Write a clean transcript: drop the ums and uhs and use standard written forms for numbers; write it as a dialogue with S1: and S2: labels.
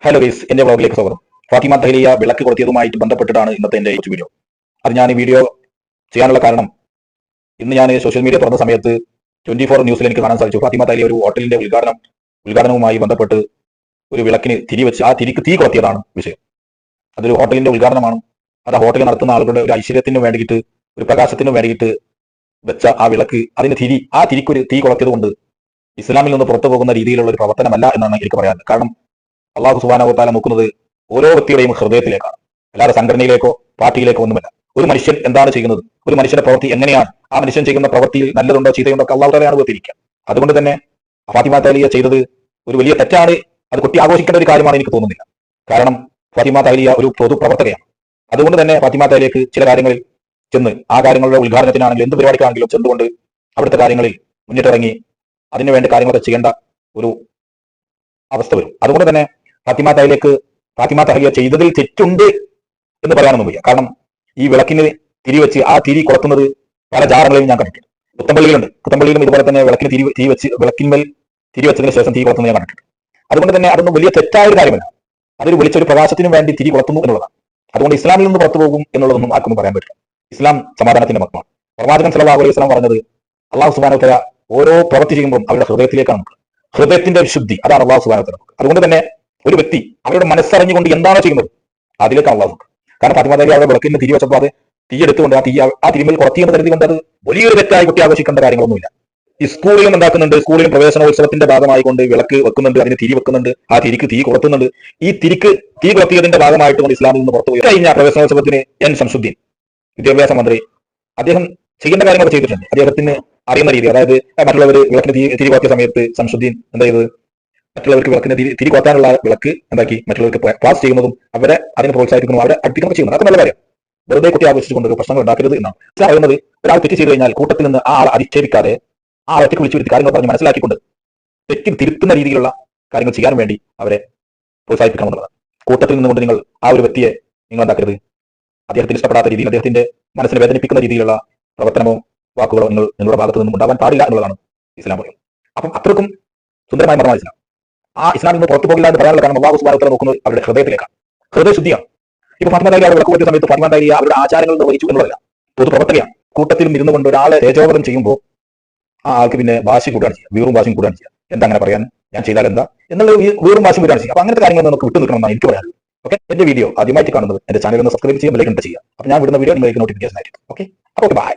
S1: Hello guys, എന്റെ വ്ളോഗിലേക്ക് സ്വാഗതം. ഫാത്തിമ തഹ്ലിയ വിളക്ക് കൊളുത്തിയതുമായിട്ട് ബന്ധപ്പെട്ടിട്ടാണ് ഇന്നത്തെ എന്റെ യൂട്യൂബ് വീഡിയോ. അത് ഞാൻ ഈ വീഡിയോ ചെയ്യാനുള്ള കാരണം, ഇന്ന് ഞാൻ സോഷ്യൽ മീഡിയ തുറന്ന സമയത്ത് 24 ന്യൂസിൽ എനിക്ക് കാണാൻ സാധിച്ചു. ഫാത്തിമ തഹ്ലിയ ഒരു ഹോട്ടലിന്റെ ഉദ്ഘാടനവുമായി ബന്ധപ്പെട്ട് ഒരു വിളക്കിന് തിരിവെച്ച് ആ തിരിക്ക് തീ കൊളുത്തിയതാണ് വിഷയം. അതൊരു ഹോട്ടലിന്റെ ഉദ്ഘാടനമാണ്. അത് ആ ഹോട്ടൽ നടത്തുന്ന ആളുകളുടെ ഒരു ഐശ്വര്യത്തിന് വേണ്ടിയിട്ട്, ഒരു പ്രകാശത്തിന് വേണ്ടിയിട്ട് വെച്ച ആ വിളക്ക്, ആ തിരിക്കൊരു തീ കൊളുത്തിയത് കൊണ്ട് ഇസ്ലാമിൽ നിന്ന് പുറത്തു പോകുന്ന രീതിയിലുള്ള ഒരു പ്രവർത്തനമല്ല എന്നാണ് എനിക്ക് പറയാനുള്ളത്. കാരണം അള്ളാഹു സുബ്ഹാനഹു വ തആല നോക്കുന്നത് ഓരോ വ്യക്തിയുടെയും ഹൃദയത്തിലേക്കാണ്, അല്ലാതെ സംഘടനയിലേക്കോ പാർട്ടിയിലേക്കോ ഒന്നുമല്ല. ഒരു മനുഷ്യൻ എന്താണ് ചെയ്യുന്നത്, ഒരു മനുഷ്യന്റെ പ്രവൃത്തി എങ്ങനെയാണ്, ആ മനുഷ്യൻ ചെയ്യുന്ന പ്രവൃത്തിയിൽ നല്ലതുണ്ടോ ചീത്തയുണ്ടോ ഒക്കെ അള്ളാഹു തആലയാണ് വേർതിരിക്കുക. അതുകൊണ്ട് തന്നെ ഫാത്തിമ തഹ്ലിയ ചെയ്തത് ഒരു വലിയ തെറ്റാണ്. അത് കൊട്ടി ആഘോഷിക്കേണ്ട ഒരു കാര്യമാണ് എനിക്ക് തോന്നുന്നില്ല. കാരണം ഫാത്തിമ തഹ്ലിയ ഒരു പൊതുപ്രവർത്തകയാണ്. അതുകൊണ്ട് തന്നെ ഫാത്തിമ തഹ്ലിയക്ക് ചില കാര്യങ്ങളിൽ ചെന്ന്, ആ കാര്യങ്ങളുടെ ഉദ്ഘാടനത്തിനാണെങ്കിലും എന്ത് പരിപാടിക്കാണെങ്കിലും ചെന്നുകൊണ്ട് അവിടുത്തെ കാര്യങ്ങളിൽ മുന്നിട്ടിറങ്ങി അതിനുവേണ്ട കാര്യങ്ങളൊക്കെ ചെയ്യേണ്ട ഒരു അവസ്ഥ വരും. അതുകൊണ്ട് തന്നെ ഫാത്തിമ തഹ്ലിയ ചെയ്തതിൽ തെറ്റുണ്ട് എന്ന് പറയാനൊന്നും വയ്യ. കാരണം ഈ വിളക്കിന് തിരിവെച്ച് ആ തിരി കൊളുത്തുന്നത് പല ജാറങ്ങളെയും ഞാൻ കണ്ടിട്ടുണ്ട്. പുത്തമ്പള്ളിയിലും ഇതുപോലെ തന്നെ വിളക്കിന്മേൽ തിരിവെച്ചതിന് ശേഷം തീ കൊളുത്തുന്നത് ഞാൻ കണ്ടിട്ടുണ്ട്. അതുകൊണ്ട് തന്നെ അതൊന്നും വലിയ തെറ്റായ ഒരു കാര്യമല്ല. അതൊരു വിളിച്ചൊരു പ്രകാശത്തിനും വേണ്ടി തിരി കൊളുത്തുന്നു എന്നുള്ളതാണ്. അതുകൊണ്ട് ഇസ്ലാമിൽ നിന്ന് പുറത്തു പോകും എന്നുള്ളതൊന്നും ആർക്കൊന്നും പറയാൻ പറ്റില്ല. ഇസ്ലാം സമാധാനത്തിന്റെ മതമാണ്. പ്രവാചകൻ സല്ലല്ലാഹു അലൈഹി വസല്ലം പറഞ്ഞത്, അള്ളാഹു സുബ്ഹാനഹു വ തആല ഓരോ പ്രവൃത്തി ചെയ്യുമ്പോൾ അവരുടെ ഹൃദയത്തിലേക്കാണ് നോക്കുക. ഹൃദയത്തിന്റെ വിശുദ്ധി, അതാണ് അള്ളാഹു സുബ്ഹാനഹു വ തആല. അതുകൊണ്ട് തന്നെ ഒരു വ്യക്തി അവരുടെ മനസ്സറിഞ്ഞുകൊണ്ട് എന്താണോ ചെയ്യുന്നത് അതിലേക്കാണ് അള്ളാഹു നോക്കുക. കാരണം ഫാത്തിമ തഹ്ലിയ അവരുടെ വിളക്കിന് തിരി വെച്ചപ്പോൾ അത് തീയെടുത്തുകൊണ്ട് ആ തിരിമേൽ കുറത്തിയെന്ന് കരുതിക്കൊണ്ട് അത് വലിയൊരു തെറ്റായി കുട്ടി ആഘോഷിക്കേണ്ട കാര്യങ്ങളൊന്നുമില്ല. ഈ സ്കൂളിലും ഉണ്ടാക്കുന്നുണ്ട്. സ്കൂളിലും പ്രവേശനോത്സവത്തിന്റെ ഭാഗമായിക്കൊണ്ട് വിളക്ക് വെക്കുന്നുണ്ട്, അതിന് തിരി വെക്കുന്നുണ്ട്, ആ തിരിക്ക് തീ കൊളുത്തുന്നുണ്ട്. ഈ തിരിക്ക് തീ കൊളുത്തിയതിന്റെ ഭാഗമായിട്ട് കൊണ്ട് ഇസ്ലാമിൽ നിന്ന് പുറത്തുപോയി കഴിഞ്ഞ പ്രവേശനോത്സവത്തിന് എൻ ശംസുദ്ദീൻ വിദ്യാഭ്യാസ മന്ത്രി, അദ്ദേഹം ചെയ്യേണ്ട കാര്യങ്ങളൊക്കെ ചെയ്തിട്ടുണ്ട്. അദ്ദേഹത്തിന് അറിയുന്ന രീതി, അതായത് മറ്റുള്ളവർ വിളക്കിന് തിരി കൊളുത്തിയ സമയത്ത് ശംസുദ്ദീൻ എന്താ ചെയ്തത്, മറ്റുള്ളവർക്ക് വിളക്കിന് തിരി കൊളുത്താനുള്ള വിളക്ക് എന്താക്കി മറ്റുള്ളവർക്ക് പാസ് ചെയ്യുന്നതും അവരെ അതിനെ പ്രോത്സാഹിപ്പിക്കുന്നു, അവരെ അടുപ്പിക്കുന്നൊക്കെ ചെയ്യുന്നത്. അത് നല്ല കാര്യം. വെറുതെ കുട്ടി ആഘോഷിച്ചുകൊണ്ട് പ്രശ്നങ്ങൾ ഉണ്ടാക്കരുത് എന്നാണ് പറയുന്നത്. ഒരാൾ തെറ്റ് ചെയ്തു കഴിഞ്ഞാൽ കൂട്ടത്തിൽ നിന്ന് ആ ആൾ അധിക്ഷേപിക്കാതെ ആ ഒറ്റയ്ക്ക് വിളിച്ചു വരുത്തി കാര്യങ്ങൾ പറഞ്ഞ് മനസ്സിലാക്കിക്കൊണ്ട് തെറ്റ് തിരുത്തുന്ന രീതിയിലുള്ള കാര്യങ്ങൾ ചെയ്യാൻ വേണ്ടി അവരെ പ്രോത്സാഹിപ്പിക്കണം എന്നുള്ളതാണ്. കൂട്ടത്തിൽ നിന്നുകൊണ്ട് നിങ്ങൾ ആ ഒരു വ്യക്തിയെ നിങ്ങൾ എന്താക്കരുത്, അദ്ദേഹത്തിന് ഇഷ്ടപ്പെടാത്ത രീതിയിൽ, അദ്ദേഹത്തിന്റെ മനസ്സിനെ വേദനിപ്പിക്കുന്ന രീതിയിലുള്ള പ്രവർത്തനമോ വാക്കുകളോ നിങ്ങളുടെ ഭാഗത്തു നിന്നും ഉണ്ടാവാൻ പാടില്ല എന്നുള്ളതാണ് ഇസ്ലാം പറയുന്നത്. അപ്പം അത്രക്കും സുന്ദരമായ മതമാണ് ഇസ്ലാം. ആ ഇസ്ലാമിൽ നിന്ന് പുറത്തു പോകില്ല എന്ന് പറയാനുള്ള കാരണം അല്ലാഹു സുബ്ഹാനഹു വ തആല നോക്കുന്നത് അവരുടെ ഹൃദയത്തിലേക്കാണ്, ഹൃദയശുദ്ധിയാണ്. ഇപ്പൊ ഫാത്തിമ തഹ്ലിയ വിളക്ക് കൊളുത്തിയ സമയത്ത് ഫാത്തിമ തഹ്ലിയ അവരുടെ ആചാരങ്ങൾ നിർവഹിച്ചു എന്നുള്ളതല്ല, പൊതുപ്രവർത്തകയാണ്. കൂട്ടത്തിലും ഇരുന്നു കൊണ്ട് ഒരാളെ തേജോവധം ചെയ്യുമ്പോൾ ആ ആൾക്ക് പിന്നെ വാശി കൂടാണ് ചെയ്യുക, വീറും വാശിയും കൂടാണ് ചെയ്യുക. എന്താ അങ്ങനെ പറയാൻ, ഞാൻ ചെയ്താൽ എന്താ എന്നുള്ള വീറും വാശിയും കൂടാണ് ചെയ്യുക. അപ്പൊ അങ്ങനത്തെ കാര്യങ്ങൾ നമുക്ക് വിട്ടു നിൽക്കണം എന്നാണ് എനിക്ക് പറയാനുള്ളത്. ഓക്കെ, എന്റെ വീഡിയോ ആദ്യമായിട്ട് കാണുന്നത് എന്റെ ചാനൽ ഒന്ന് സബ്സ്ക്രൈബ് ചെയ്യുക, ലൈക്ക് ചെയ്യുക. അപ്പൊ ഞാൻ വിടുന്ന വീഡിയോ നിങ്ങൾക്ക് നോട്ടിഫിക്കേഷൻ ആയിരിക്കും. ഓക്കെ, അപ്പോൾ ബൈ.